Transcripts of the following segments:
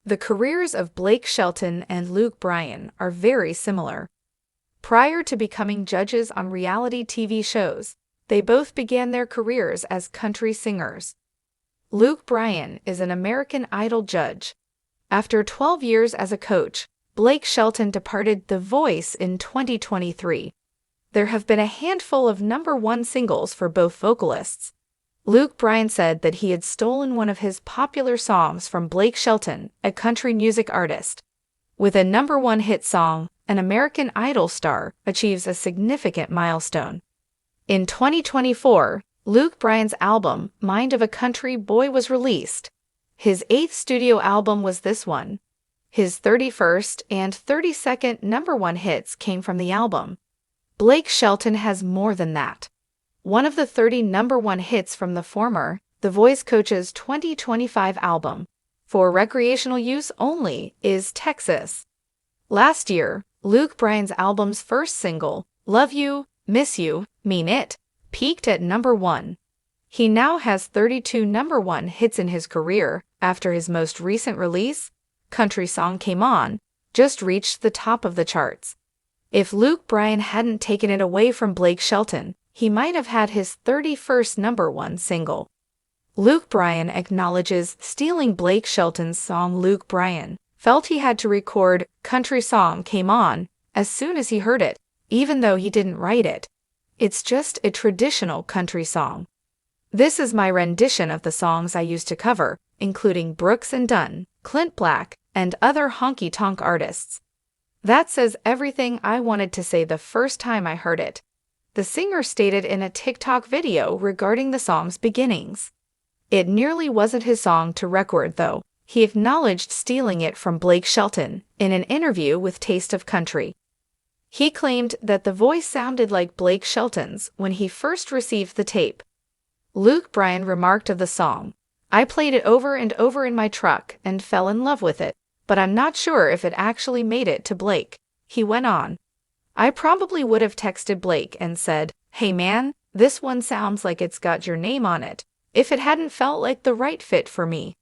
The careers of Blake Shelton and Luke Bryan are very similar. Prior to becoming judges on reality TV shows, they both began their careers as country singers. Luke Bryan is an American Idol judge. After 12 years as a coach, Blake Shelton departed The Voice in 2023. There have been a handful of #1 singles for both vocalists. Luke Bryan said that he had stolen one of his popular songs from Blake Shelton, a country music artist. With a #1 hit song, an American Idol star achieves a significant milestone. In 2024, Luke Bryan's album, Mind of a Country Boy, was released. His 8th studio album was this one. His 31st and 32nd #1 hits came from the album. Blake Shelton has more than that. One of the 30 #1 hits from the former, The Voice coach's 2025 album, for recreational use only, is Texas. Last year, Luke Bryan's album's first single, Love You, Miss You, Mean It, peaked at #1. He now has 32 #1 hits in his career after his most recent release, Country Song Came On, just reached the top of the charts. If Luke Bryan hadn't taken it away from Blake Shelton, he might have had his 31st #1 single. Luke Bryan acknowledges stealing Blake Shelton's song. Luke Bryan felt he had to record Country Song Came On as soon as he heard it, even though he didn't write it. It's just a traditional country song. This is my rendition of the songs I used to cover, including Brooks and Dunn, Clint Black, and other honky-tonk artists. That says everything I wanted to say the first time I heard it, the singer stated in a TikTok video regarding the song's beginnings. It nearly wasn't his song to record, though. He acknowledged stealing it from Blake Shelton in an interview with Taste of Country. He claimed that the voice sounded like Blake Shelton's when he first received the tape. Luke Bryan remarked of the song, "I played it over and over in my truck and fell in love with it, but I'm not sure if it actually made it to Blake." He went on, "I probably would have texted Blake and said, 'Hey man, this one sounds like it's got your name on it,' if it hadn't felt like the right fit for me."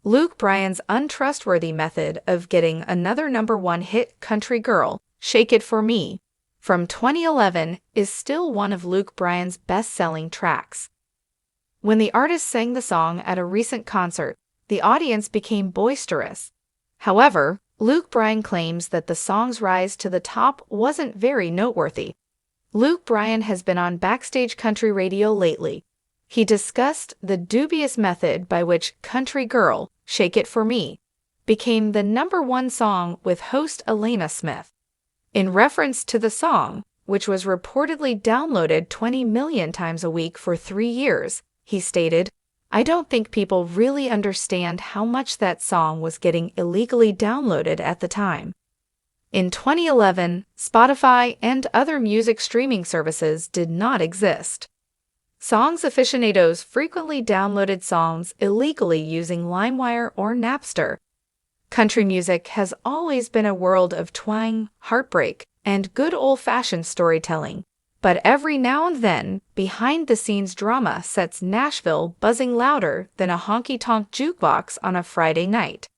Luke Bryan's untrustworthy method of getting another #1 hit, Country Girl, Shake It For Me, from 2011, is still one of Luke Bryan's best-selling tracks. When the artist sang the song at a recent concert, the audience became boisterous. However, Luke Bryan claims that the song's rise to the top wasn't very noteworthy. Luke Bryan has been on Backstage Country Radio lately. He discussed the dubious method by which Country Girl, Shake It For Me became the #1 song with host Elena Smith. In reference to the song, which was reportedly downloaded 20 million times a week for 3 years, he stated, "I don't think people really understand how much that song was getting illegally downloaded at the time." In 2011, Spotify and other music streaming services did not exist. Songs aficionados frequently downloaded songs illegally using LimeWire or Napster. Country music has always been a world of twang, heartbreak, and good old-fashioned storytelling. But every now and then, behind-the-scenes drama sets Nashville buzzing louder than a honky-tonk jukebox on a Friday night.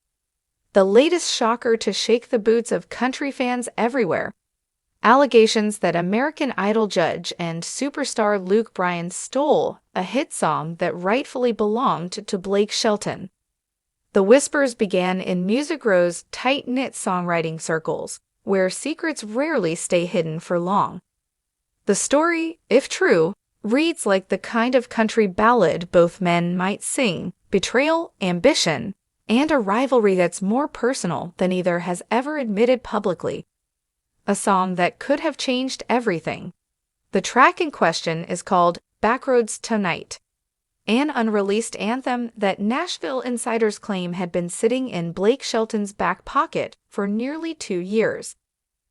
The latest shocker to shake the boots of country fans everywhere: allegations that American Idol judge and superstar Luke Bryan stole a hit song that rightfully belonged to Blake Shelton. The whispers began in Music Row's tight-knit songwriting circles, where secrets rarely stay hidden for long. The story, if true, reads like the kind of country ballad both men might sing: betrayal, ambition, and a rivalry that's more personal than either has ever admitted publicly. A song that could have changed everything. The track in question is called Backroads Tonight, an unreleased anthem that Nashville insiders claim had been sitting in Blake Shelton's back pocket for nearly 2 years.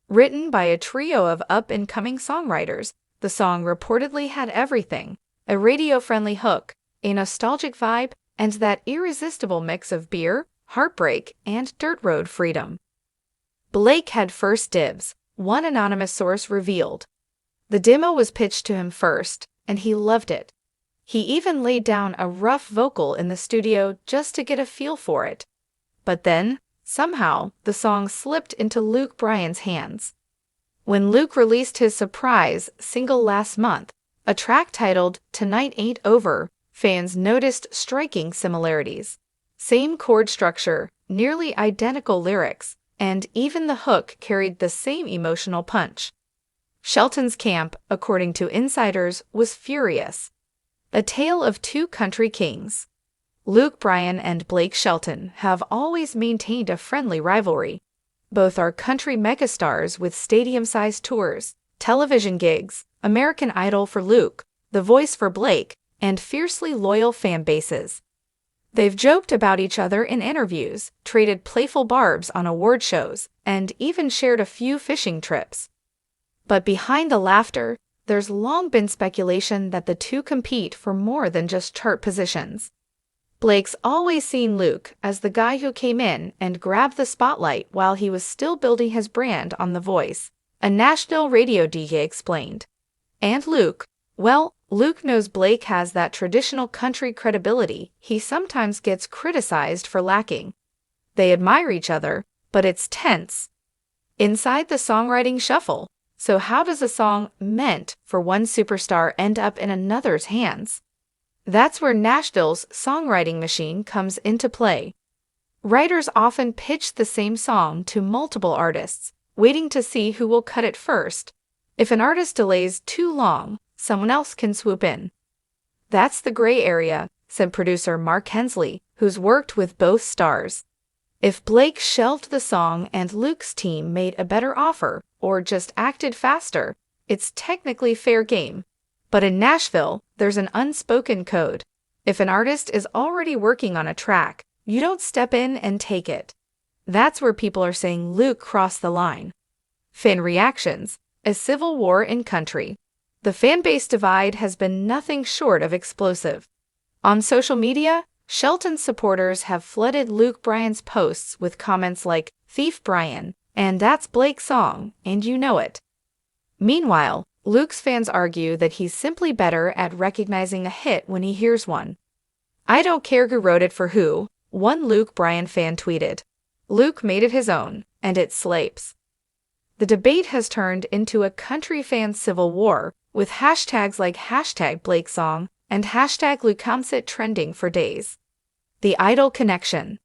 Written by a trio of up-and-coming songwriters, the song reportedly had everything: a radio-friendly hook, a nostalgic vibe, and that irresistible mix of beer, heartbreak, and dirt road freedom. Blake had first dibs, one anonymous source revealed. The demo was pitched to him first, and he loved it. He even laid down a rough vocal in the studio just to get a feel for it. But then, Somehow, the song slipped into Luke Bryan's hands. When Luke released his surprise single last month, a track titled "Tonight Ain't Over," fans noticed striking similarities. Same chord structure, nearly identical lyrics, and even the hook carried the same emotional punch. Shelton's camp, according to insiders, was furious. A tale of two country kings. Luke Bryan and Blake Shelton have always maintained a friendly rivalry. Both are country megastars with stadium-sized tours, television gigs, American Idol for Luke, The Voice for Blake, and fiercely loyal fan bases. They've joked about each other in interviews, traded playful barbs on award shows, and even shared a few fishing trips. But behind the laughter, there's long been speculation that the two compete for more than just chart positions. Blake's always seen Luke as the guy who came in and grabbed the spotlight while he was still building his brand on The Voice, a Nashville radio DJ explained. And Luke, well, Luke knows Blake has that traditional country credibility he sometimes gets criticized for lacking. They admire each other, but it's tense. Inside the songwriting shuffle, so how does a song meant for one superstar end up in another's hands? That's where Nashville's songwriting machine comes into play. Writers often pitch the same song to multiple artists, waiting to see who will cut it first. If an artist delays too long, someone else can swoop in. That's the gray area, said producer Mark Hensley, who's worked with both stars. If Blake shelved the song and Luke's team made a better offer, or just acted faster, it's technically fair game. But in Nashville, there's an unspoken code. If an artist is already working on a track, you don't step in and take it. That's where people are saying Luke crossed the line. Fan reactions: a civil war in country. The fan-base divide has been nothing short of explosive. On social media, Shelton's supporters have flooded Luke Bryan's posts with comments like, "Thief Bryan," and "That's Blake's song, and you know it." Meanwhile, Luke's fans argue that he's simply better at recognizing a hit when he hears one. "I don't care who wrote it for who," one Luke Bryan fan tweeted. "Luke made it his own, and it slaps." The debate has turned into a country fan civil war, with hashtags like #BlakeSong and #LukeCounts trending for days. The Idol connection.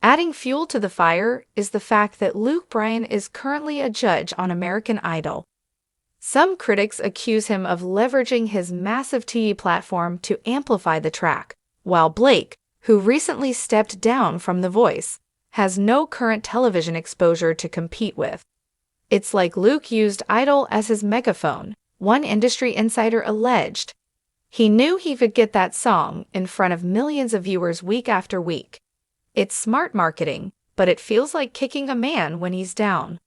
Adding fuel to the fire is the fact that Luke Bryan is currently a judge on American Idol. Some critics accuse him of leveraging his massive TV platform to amplify the track, while Blake, who recently stepped down from The Voice, has no current television exposure to compete with. It's like Luke used Idol as his megaphone, one industry insider alleged. He knew he could get that song in front of millions of viewers week after week. It's smart marketing, but it feels like kicking a man when he's down.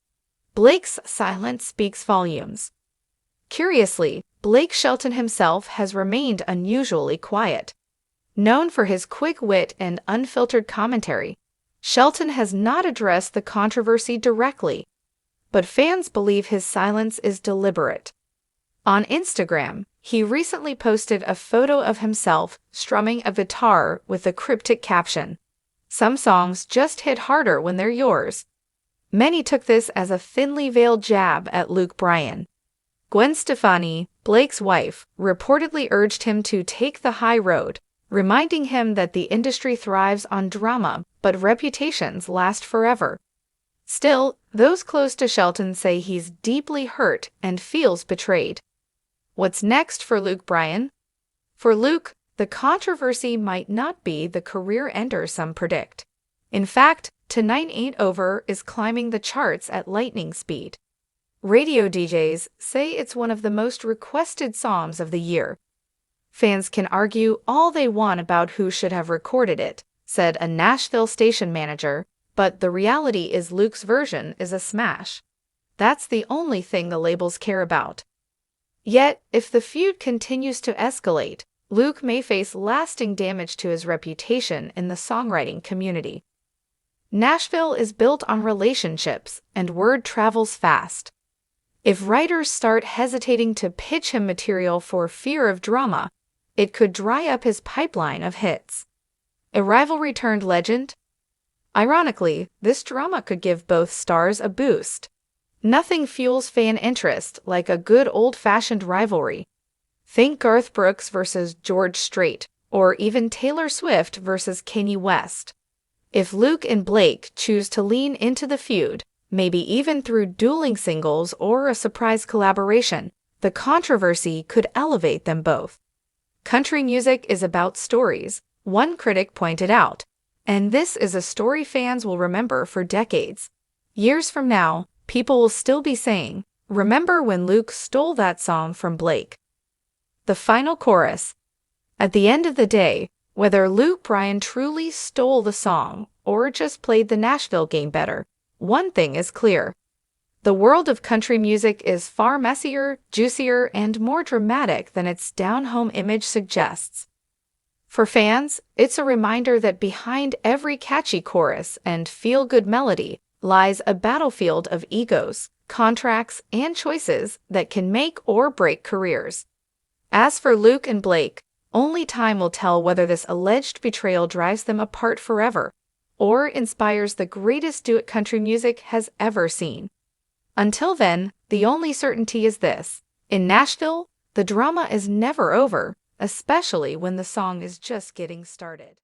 Blake's silence speaks volumes. Curiously, Blake Shelton himself has remained unusually quiet. Known for his quick wit and unfiltered commentary, Shelton has not addressed the controversy directly, but fans believe his silence is deliberate. On Instagram, he recently posted a photo of himself strumming a guitar with a cryptic caption, "Some songs just hit harder when they're yours." Many took this as a thinly veiled jab at Luke Bryan. Gwen Stefani, Blake's wife, reportedly urged him to take the high road, reminding him that the industry thrives on drama, but reputations last forever. Still, those close to Shelton say he's deeply hurt and feels betrayed. What's next for Luke Bryan? For Luke, the controversy might not be the career ender some predict. In fact, "Tonight Ain't Over" is climbing the charts at lightning speed. Radio DJs say it's one of the most requested songs of the year. Fans can argue all they want about who should have recorded it, said a Nashville station manager, but the reality is Luke's version is a smash. That's the only thing the labels care about. Yet, if the feud continues to escalate, Luke may face lasting damage to his reputation in the songwriting community. Nashville is built on relationships, and word travels fast. If writers start hesitating to pitch him material for fear of drama, it could dry up his pipeline of hits. A rivalry turned legend? Ironically, this drama could give both stars a boost. Nothing fuels fan interest like a good old-fashioned rivalry. Think Garth Brooks versus George Strait, or even Taylor Swift versus Kanye West. If Luke and Blake choose to lean into the feud, maybe even through dueling singles or a surprise collaboration, the controversy could elevate them both. Country music is about stories, one critic pointed out, and this is a story fans will remember for decades. Years from now, people will still be saying, "Remember when Luke stole that song from Blake?" The final chorus. At the end of the day, whether Luke Bryan truly stole the song or just played the Nashville game better, one thing is clear. The world of country music is far messier, juicier, and more dramatic than its down-home image suggests. For fans, it's a reminder that behind every catchy chorus and feel-good melody lies a battlefield of egos, contracts, and choices that can make or break careers. As for Luke and Blake, only time will tell whether this alleged betrayal drives them apart forever or inspires the greatest duet country music has ever seen. Until then, the only certainty is this: in Nashville, the drama is never over, especially when the song is just getting started.